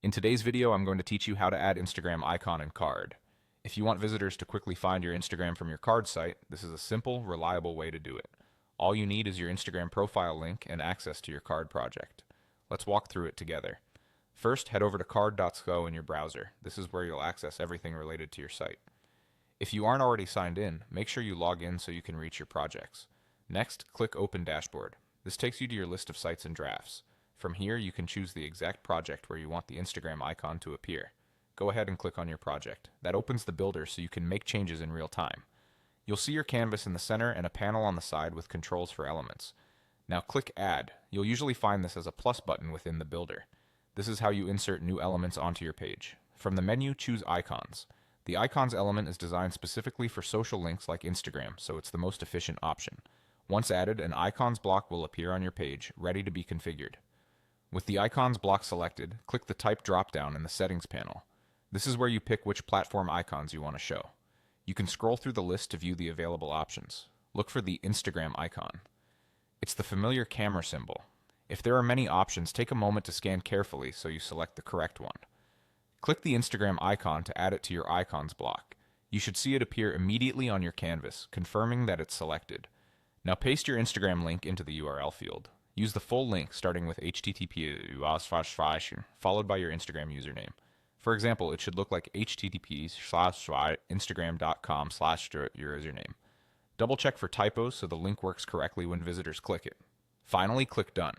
In today's video, I'm going to teach you how to add Instagram icon and card. If you want visitors to quickly find your Instagram from your card site, this is a simple, reliable way to do it. All you need is your Instagram profile link and access to your card project. Let's walk through it together. First, head over to card.co in your browser. This is where you'll access everything related to your site. If you aren't already signed in, make sure you log in so you can reach your projects. Next, click Open Dashboard. This takes you to your list of sites and drafts. From here, you can choose the exact project where you want the Instagram icon to appear. Go ahead and click on your project. That opens the builder so you can make changes in real time. You'll see your canvas in the center and a panel on the side with controls for elements. Now click Add. You'll usually find this as a plus button within the builder. This is how you insert new elements onto your page. From the menu, choose Icons. The Icons element is designed specifically for social links like Instagram, so it's the most efficient option. Once added, an Icons block will appear on your page, ready to be configured. With the Icons block selected, click the Type drop-down in the Settings panel. This is where you pick which platform icons you want to show. You can scroll through the list to view the available options. Look for the Instagram icon. It's the familiar camera symbol. If there are many options, take a moment to scan carefully so you select the correct one. Click the Instagram icon to add it to your Icons block. You should see it appear immediately on your canvas, confirming that it's selected. Now paste your Instagram link into the URL field. Use the full link starting with http followed by your Instagram username. For example, it should look like http://instagram.com/your username. Double check for typos so the link works correctly when visitors click it. Finally, click Done.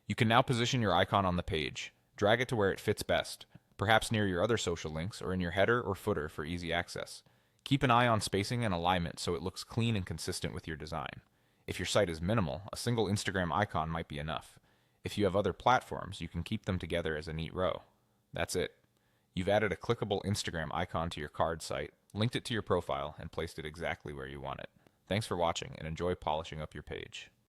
You can now position your icon on the page. Drag it to where it fits best, perhaps near your other social links or in your header or footer for easy access. Keep an eye on spacing and alignment so it looks clean and consistent with your design. If your site is minimal, a single Instagram icon might be enough. If you have other platforms, you can keep them together as a neat row. That's it. You've added a clickable Instagram icon to your card site, linked it to your profile, and placed it exactly where you want it. Thanks for watching, and enjoy polishing up your page.